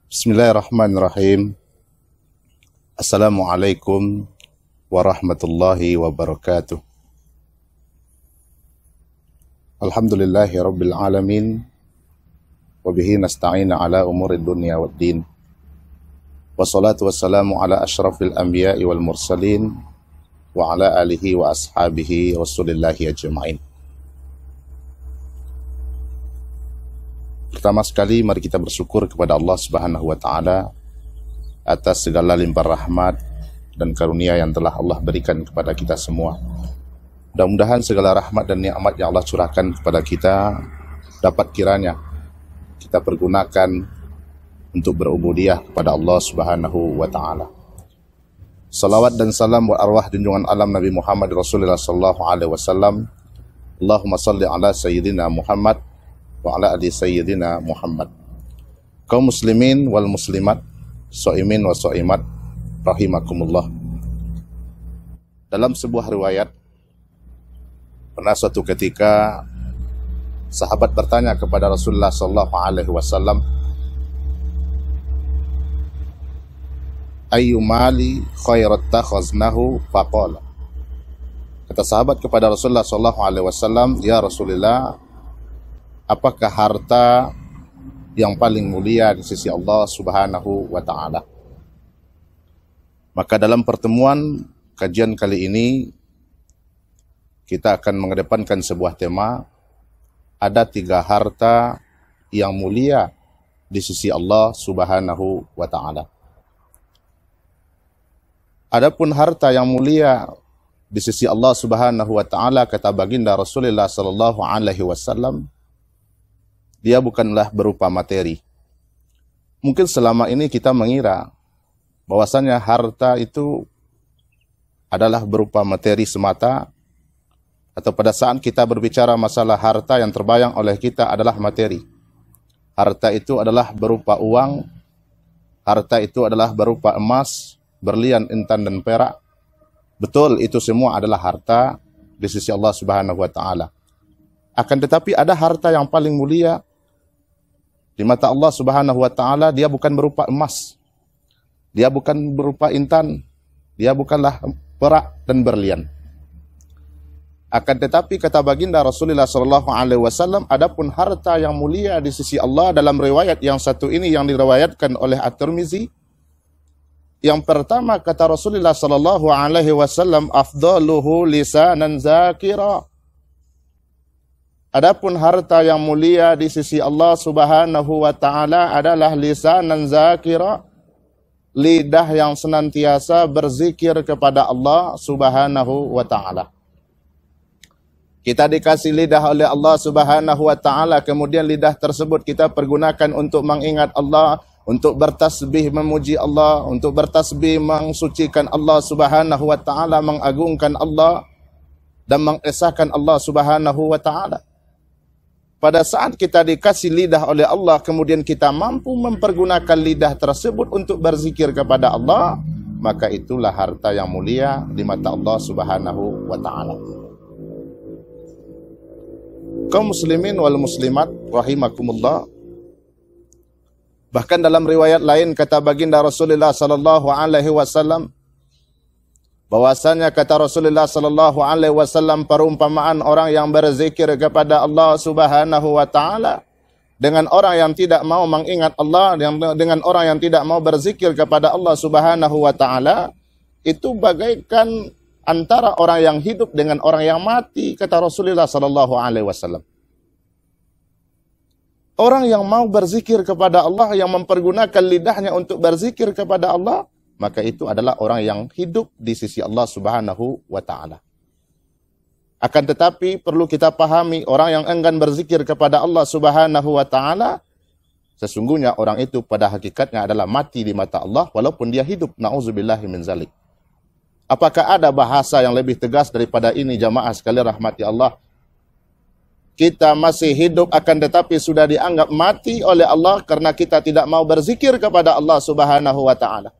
Bismillahirrahmanirrahim. Assalamualaikum warahmatullahi wabarakatuh. Alhamdulillahi rabbil alamin. Wabihi nasta'ina ala umurid dunia waddin. Wassalatu wassalamu ala ashrafil anbiya'i wal mursalin. Wa ala alihi wa ashabihi rasulillahi ajma'in. Pertama sekali mari kita bersyukur kepada Allah Subhanahu wa taala atas segala limpah rahmat dan karunia yang telah Allah berikan kepada kita semua. Mudah-mudahan segala rahmat dan nikmat yang Allah curahkan kepada kita dapat kiranya kita pergunakan untuk berubudiyah kepada Allah Subhanahu wa taala. Salawat dan salam buat arwah junjungan alam Nabi Muhammad Rasulullah sallallahu alaihi wasallam. Allahumma salli ala sayyidina Muhammad wa ala ali sayyidina Muhammad. Kaum muslimin wal muslimat, shaimin wa shaimat, rahimakumullah. Dalam sebuah riwayat, pernah suatu ketika sahabat bertanya kepada Rasulullah sallallahu alaihi wasallam, "Ayyu mali khairat takhaznahu?" Faqala. Kata sahabat kepada Rasulullah sallallahu alaihi wasallam, "Ya Rasulullah, apakah harta yang paling mulia di sisi Allah Subhanahu wa taala?" Maka dalam pertemuan kajian kali ini kita akan mengedepankan sebuah tema, ada 3 harta yang mulia di sisi Allah Subhanahu wa taala. Adapun harta yang mulia di sisi Allah Subhanahu wa taala, kata baginda Rasulullah sallallahu alaihi wasallam, dia bukanlah berupa materi. Mungkin selama ini kita mengira bahwasanya harta itu adalah berupa materi semata, atau pada saat kita berbicara masalah harta yang terbayang oleh kita adalah materi. Harta itu adalah berupa uang, harta itu adalah berupa emas, berlian, intan, dan perak. Betul, itu semua adalah harta di sisi Allah Subhanahu wa taala. Akan tetapi ada harta yang paling mulia di mata Allah Subhanahu wa taala, dia bukan berupa emas, dia bukan berupa intan, dia bukanlah perak dan berlian. Akan tetapi kata baginda Rasulullah sallallahu alaihi wasallam, adapun harta yang mulia di sisi Allah dalam riwayat yang satu ini yang diriwayatkan oleh At-Tirmizi, yang pertama kata Rasulullah sallallahu alaihi wasallam, afdaluhu lisanan zakira. Adapun harta yang mulia di sisi Allah Subhanahu wa taala adalah lisanan zakira, lidah yang senantiasa berzikir kepada Allah Subhanahu wa taala. Kita dikasih lidah oleh Allah Subhanahu wa taala, kemudian lidah tersebut kita pergunakan untuk mengingat Allah, untuk bertasbih memuji Allah, untuk bertasbih mensucikan Allah Subhanahu wa taala, mengagungkan Allah dan mengesahkan Allah Subhanahu wa taala. Pada saat kita dikasih lidah oleh Allah, kemudian kita mampu mempergunakan lidah tersebut untuk berzikir kepada Allah, maka itulah harta yang mulia di mata Allah Subhanahu wa taala. Kaum muslimin wal muslimat, rahimakumullah. Bahkan dalam riwayat lain kata baginda Rasulullah sallallahu alaihi wasallam, bahwasanya kata Rasulullah sallallahu alaihi wasallam, perumpamaan orang yang berzikir kepada Allah Subhanahu wa taala dengan orang yang tidak mau mengingat Allah, dengan orang yang tidak mau berzikir kepada Allah Subhanahu wa taala, itu bagaikan antara orang yang hidup dengan orang yang mati, kata Rasulullah sallallahu alaihi wasallam. Orang yang mau berzikir kepada Allah, yang mempergunakan lidahnya untuk berzikir kepada Allah, maka itu adalah orang yang hidup di sisi Allah Subhanahu wa taala. Akan tetapi perlu kita pahami, orang yang enggan berzikir kepada Allah Subhanahu wa taala, sesungguhnya orang itu pada hakikatnya adalah mati di mata Allah walaupun dia hidup. Nauzubillahi min zalik. Apakah ada bahasa yang lebih tegas daripada ini, jamaah sekalian rahmati Allah? Kita masih hidup akan tetapi sudah dianggap mati oleh Allah karena kita tidak mau berzikir kepada Allah Subhanahu wa taala.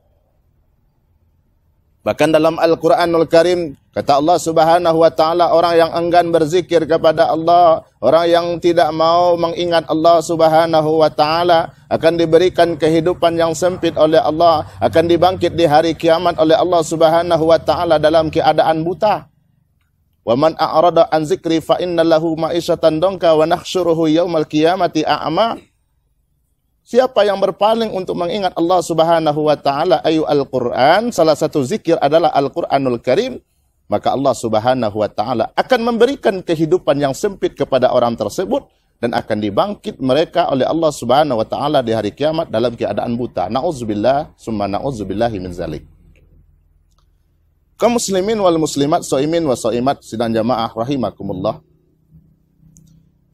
Bahkan dalam Al-Quranul Karim, kata Allah Subhanahu wa Ta'ala, orang yang enggan berzikir kepada Allah, orang yang tidak mau mengingat Allah Subhanahu wa Ta'ala, akan diberikan kehidupan yang sempit oleh Allah, akan dibangkit di hari kiamat oleh Allah Subhanahu wa Ta'ala dalam keadaan buta. Wa man a'rada an zikri fa inna lahu ma'isyatan donka wa nahsyuruhu yaumal qiyamati a'ma. Siapa yang berpaling untuk mengingat Allah Subhanahu wa Ta'ala, ayu Al-Quran, salah satu zikir adalah Al-Quranul Karim, maka Allah Subhanahu wa Ta'ala akan memberikan kehidupan yang sempit kepada orang tersebut dan akan dibangkit mereka oleh Allah Subhanahu wa Ta'ala di hari kiamat dalam keadaan buta. Na'udzubillah summa na'udzubillahi min zalik. Kaum muslimin wal muslimat, so'imin wa so'imat, sidang jamaah rahimakumullah.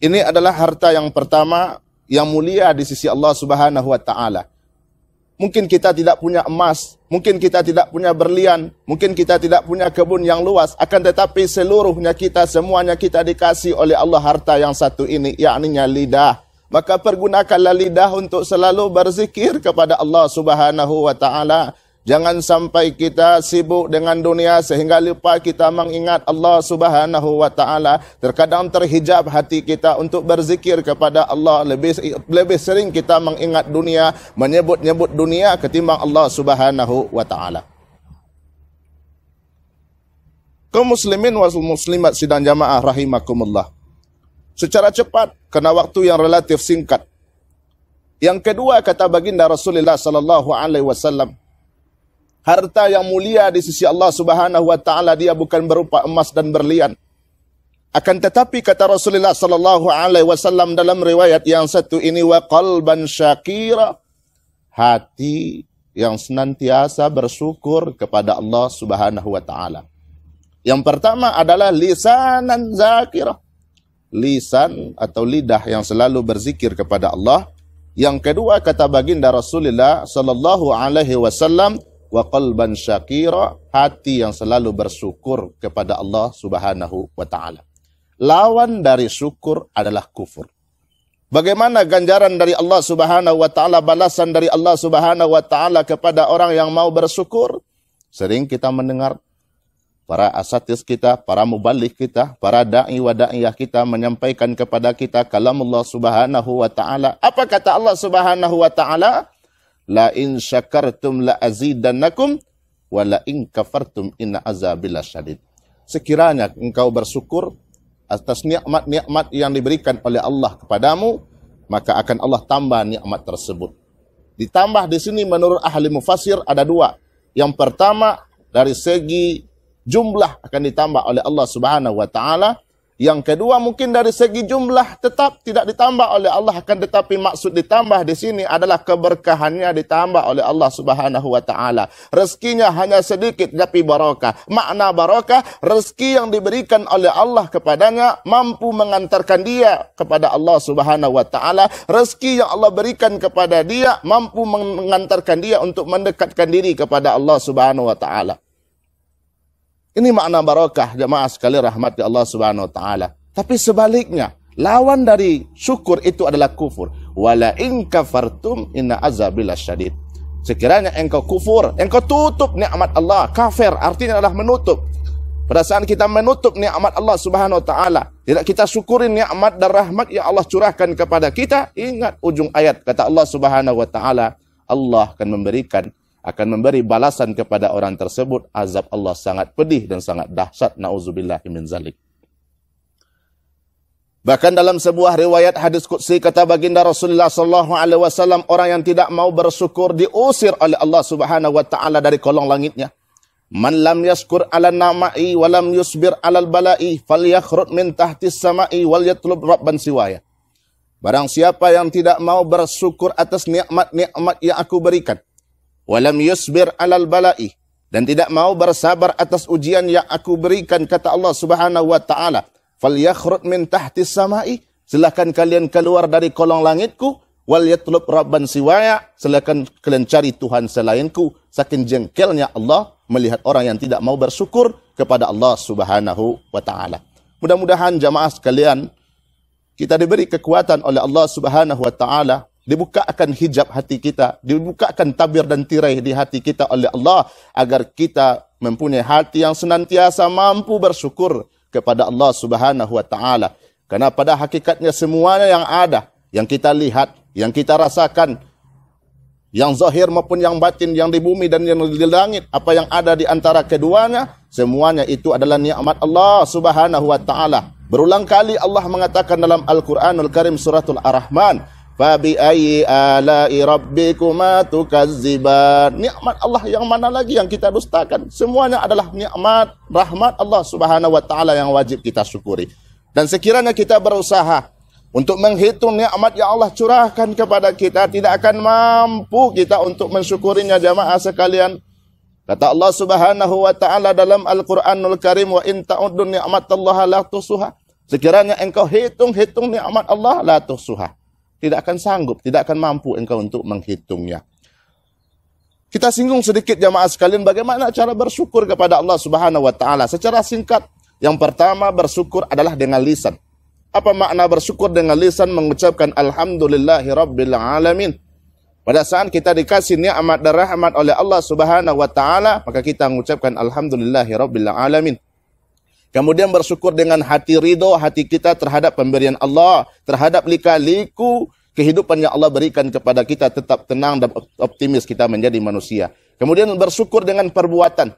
Ini adalah harta yang pertama yang mulia di sisi Allah Subhanahu wa Ta'ala. Mungkin kita tidak punya emas, mungkin kita tidak punya berlian, mungkin kita tidak punya kebun yang luas, akan tetapi seluruhnya kita, semuanya kita dikasih oleh Allah harta yang satu ini, yakninya lidah. Maka pergunakanlah lidah untuk selalu berzikir kepada Allah Subhanahu wa Ta'ala. Jangan sampai kita sibuk dengan dunia sehingga lupa kita mengingat Allah Subhanahu wa Ta'ala. Terkadang terhijab hati kita untuk berzikir kepada Allah. Lebih sering kita mengingat dunia, menyebut-nyebut dunia ketimbang Allah Subhanahu wa Ta'ala. Kaum muslimin wal muslimat sidang jamaah rahimakumullah. Secara cepat, karena waktu yang relatif singkat. Yang kedua, kata baginda Rasulullah sallallahu alaihi wasallam, harta yang mulia di sisi Allah Subhanahu wa Ta'ala dia bukan berupa emas dan berlian. Akan tetapi kata Rasulullah sallallahu alaihi wasallam dalam riwayat yang satu ini, wa qalban syakira, hati yang senantiasa bersyukur kepada Allah Subhanahu wa Ta'ala. Yang pertama adalah lisanan zakira, lisan atau lidah yang selalu berzikir kepada Allah. Yang kedua kata baginda Rasulullah sallallahu alaihi wasallam, wa qalban syakira, hati yang selalu bersyukur kepada Allah Subhanahu wa Ta'ala. Lawan dari syukur adalah kufur. Bagaimana ganjaran dari Allah Subhanahu wa Ta'ala, balasan dari Allah Subhanahu wa Ta'ala kepada orang yang mau bersyukur? Sering kita mendengar para asatiz kita, para muballigh kita, para da'i wa da'iyah kita menyampaikan kepada kita kalamullah Subhanahu wa Ta'ala. Apa kata Allah Subhanahu wa Ta'ala? La in syakartum la azidannakum wa la in kafartum inna azabi lasyadid. Sekiranya engkau bersyukur atas nikmat-nikmat yang diberikan oleh Allah kepadamu, maka akan Allah tambah nikmat tersebut. Ditambah di sini menurut ahli mufassir ada dua. Yang pertama dari segi jumlah akan ditambah oleh Allah Subhanahu wa Ta'ala. Yang kedua mungkin dari segi jumlah tetap tidak ditambah oleh Allah, akan tetapi maksud ditambah di sini adalah keberkahannya ditambah oleh Allah Subhanahu wa Ta'ala. Rezekinya hanya sedikit tapi barokah. Makna barokah, rezeki yang diberikan oleh Allah kepadanya mampu mengantarkan dia kepada Allah Subhanahu wa Ta'ala. Rezeki yang Allah berikan kepada dia mampu mengantarkan dia untuk mendekatkan diri kepada Allah Subhanahu wa Ta'ala. Ini makna barakah, jemaah sekalian rahmati Allah Subhanahu wa Ta'ala. Tapi sebaliknya, lawan dari syukur itu adalah kufur. Wala in kafartum inna azabi lasyadid. Sekiranya engkau kufur, engkau tutup nikmat Allah, kafir artinya adalah menutup. Pada saat kita menutup nikmat Allah Subhanahu wa Ta'ala, tidak kita syukuri nikmat dan rahmat yang Allah curahkan kepada kita, ingat ujung ayat kata Allah Subhanahu wa Ta'ala, Allah akan memberi balasan kepada orang tersebut. Azab Allah sangat pedih dan sangat dahsyat. Na'udzubillahi min zalik. Bahkan dalam sebuah riwayat hadis qudsi kata baginda Rasulullah sallallahu alaihi wasallam, orang yang tidak mau bersyukur diusir oleh Allah Subhanahu wa Ta'ala dari kolong langitnya. Man lam yashkur 'ala nama'i wa lam yusbir 'alal bala'i falyakhrud min tahtis sama'i wal yatlub rabban siwaya. Barang siapa yang tidak mau bersyukur atas nikmat-nikmat yang aku berikan, walam yusbir 'alal bala'i, dan tidak mau bersabar atas ujian yang aku berikan, kata Allah Subhanahu wa Ta'ala, falyakhrud min tahtis sama'i, silakan kalian keluar dari kolong langitku, wal yatlub rabban siwaya, silakan kalian cari Tuhan selainku. Saking jengkelnya Allah melihat orang yang tidak mau bersyukur kepada Allah Subhanahu wa Ta'ala. Mudah-mudahan jamaah sekalian, kita diberi kekuatan oleh Allah Subhanahu wa Ta'ala, dibukakan hijab hati kita, dibukakan tabir dan tirai di hati kita oleh Allah, agar kita mempunyai hati yang senantiasa mampu bersyukur kepada Allah Subhanahu wa taala. Karena pada hakikatnya semuanya yang ada, yang kita lihat, yang kita rasakan, yang zahir maupun yang batin, yang di bumi dan yang di langit, apa yang ada di antara keduanya, semuanya itu adalah nikmat Allah Subhanahu wa taala. Berulang kali Allah mengatakan dalam Al-Qur'anul Karim suratul Ar-Rahman, "Fa bi ayyi ala'i rabbikuma tukazziban." Nikmat Allah yang mana lagi yang kita dustakan? Semuanya adalah nikmat rahmat Allah Subhanahu wa taala yang wajib kita syukuri. Dan sekiranya kita berusaha untuk menghitung nikmat yang Allah curahkan kepada kita, tidak akan mampu kita untuk mensyukurinya, jamaah sekalian. Kata Allah Subhanahu wa taala dalam Al-Qur'anul Karim, "Wa in ta'uddu ni'matallahi la tuhsuha." Sekiranya engkau hitung-hitung nikmat Allah, la tuhsuha. Tidak akan sanggup, tidak akan mampu engkau untuk menghitungnya. Kita singgung sedikit jamaah sekalian bagaimana cara bersyukur kepada Allah Subhanahu wa taala. Secara singkat, yang pertama bersyukur adalah dengan lisan. Apa makna bersyukur dengan lisan? Mengucapkan alhamdulillahi rabbil alamin. Pada saat kita dikasih nikmat dan rahmat oleh Allah Subhanahu wa taala, maka kita mengucapkan alhamdulillahi rabbil alamin. Kemudian bersyukur dengan hati ridho, hati kita terhadap pemberian Allah, terhadap lika-liku kehidupan yang Allah berikan kepada kita, tetap tenang dan optimis kita menjadi manusia. Kemudian bersyukur dengan perbuatan.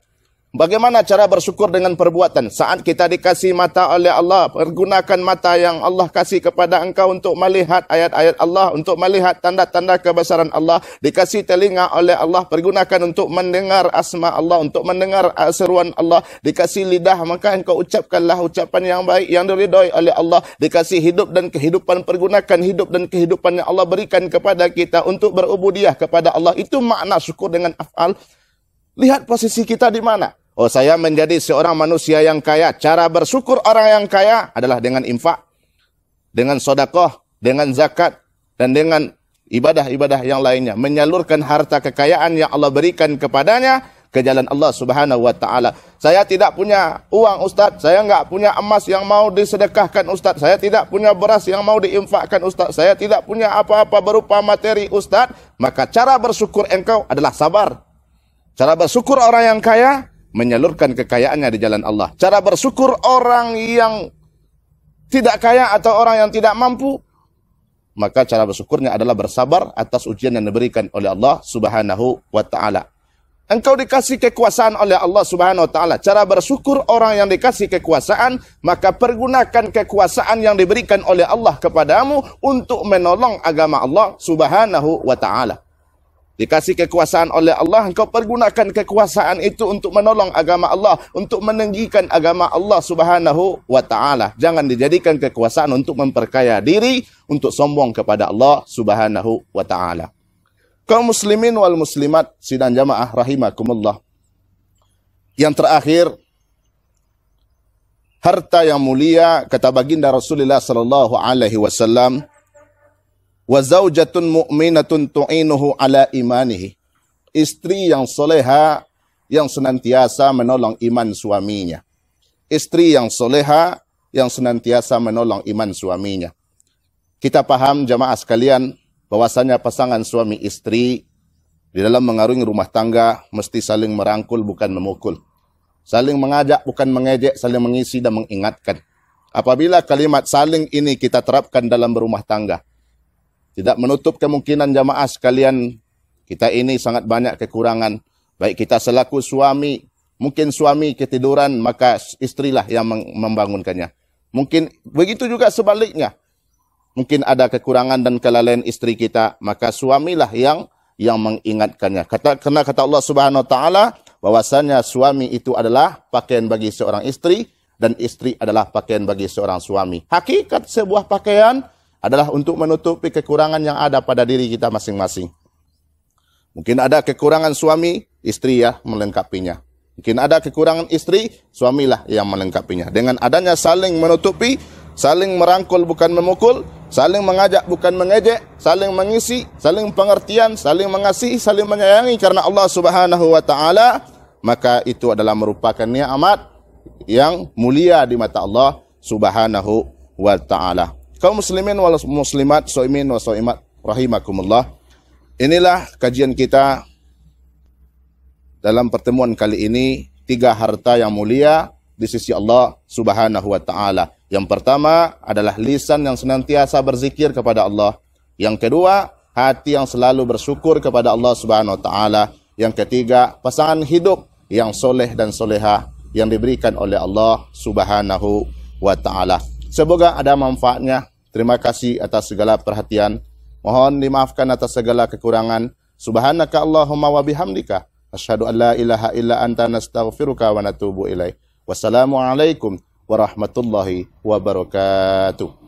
Bagaimana cara bersyukur dengan perbuatan? Saat kita dikasih mata oleh Allah, pergunakan mata yang Allah kasih kepada engkau untuk melihat ayat-ayat Allah, untuk melihat tanda-tanda kebesaran Allah. Dikasih telinga oleh Allah, pergunakan untuk mendengar asma Allah, untuk mendengar seruan Allah. Dikasih lidah, maka engkau ucapkanlah ucapan yang baik, yang diridhoi oleh Allah. Dikasih hidup dan kehidupan, pergunakan hidup dan kehidupan yang Allah berikan kepada kita untuk berubudiyah kepada Allah. Itu makna syukur dengan af'al. Lihat posisi kita di mana. Oh, saya menjadi seorang manusia yang kaya. Cara bersyukur orang yang kaya adalah dengan infak, dengan sedekah, dengan zakat, dan dengan ibadah-ibadah yang lainnya. Menyalurkan harta kekayaan yang Allah berikan kepadanya ke jalan Allah Subhanahu wa taala. Saya tidak punya uang, Ustaz. Saya enggak punya emas yang mau disedekahkan, Ustaz. Saya tidak punya beras yang mau diinfakkan, Ustaz. Saya tidak punya apa-apa berupa materi, Ustaz. Maka cara bersyukur engkau adalah sabar. Cara bersyukur orang yang kaya menyalurkan kekayaannya di jalan Allah. Cara bersyukur orang yang tidak kaya atau orang yang tidak mampu, maka cara bersyukurnya adalah bersabar atas ujian yang diberikan oleh Allah Subhanahu wa taala. Engkau dikasih kekuasaan oleh Allah Subhanahu wa taala. Cara bersyukur orang yang dikasih kekuasaan, maka pergunakan kekuasaan yang diberikan oleh Allah kepadamu untuk menolong agama Allah Subhanahu wa taala. Dikasih kekuasaan oleh Allah, engkau pergunakan kekuasaan itu untuk menolong agama Allah, untuk meninggikan agama Allah Subhanahu wa taala. Jangan dijadikan kekuasaan untuk memperkaya diri, untuk sombong kepada Allah Subhanahu wa taala. Kaum muslimin wal muslimat sidang jamaah rahimakumullah. Yang terakhir, harta yang mulia, kata baginda Rasulullah sallallahu alaihi wasallam, wa zaujatun mu'minatun tu'inuhu ala imanihi. Istri yang soleha yang senantiasa menolong iman suaminya. Istri yang soleha yang senantiasa menolong iman suaminya. Kita paham jamaah sekalian bahwasanya pasangan suami istri di dalam mengarungi rumah tangga mesti saling merangkul bukan memukul. Saling mengajak bukan mengejek, saling mengisi dan mengingatkan. Apabila kalimat saling ini kita terapkan dalam berumah tangga, tidak menutup kemungkinan jamaah sekalian, kita ini sangat banyak kekurangan. Baik kita selaku suami, mungkin suami ketiduran, maka istrilah yang membangunkannya. Mungkin begitu juga sebaliknya. Mungkin ada kekurangan dan kelalaian istri kita, maka suamilah yang mengingatkannya. Karena kata Allah Subhanahu wa taala, bahwasanya suami itu adalah pakaian bagi seorang istri, dan istri adalah pakaian bagi seorang suami. Hakikat sebuah pakaian adalah untuk menutupi kekurangan yang ada pada diri kita masing-masing. Mungkin ada kekurangan suami, istri ya melengkapinya. Mungkin ada kekurangan istri, suamilah yang melengkapinya. Dengan adanya saling menutupi, saling merangkul bukan memukul, saling mengajak bukan mengejek, saling mengisi, saling pengertian, saling mengasihi, saling menyayangi karena Allah Subhanahu wa taala, maka itu adalah merupakan nikmat yang mulia di mata Allah Subhanahu wa taala. Kaum muslimin wal muslimat, shaimin wa shaimat rahimakumullah. Inilah kajian kita dalam pertemuan kali ini tiga harta yang mulia di sisi Allah Subhanahu wa taala. Yang pertama adalah lisan yang senantiasa berzikir kepada Allah. Yang kedua, hati yang selalu bersyukur kepada Allah Subhanahu wa taala. Yang ketiga, pasangan hidup yang soleh dan solehah yang diberikan oleh Allah Subhanahu wa taala. Semoga ada manfaatnya. Terima kasih atas segala perhatian. Mohon dimaafkan atas segala kekurangan. Subhanaka Allahumma wa bihamdika asyhadu an la ilaha illa anta nastaghfiruka wa natubu ilaik. Wassalamualaikum warahmatullahi wabarakatuh.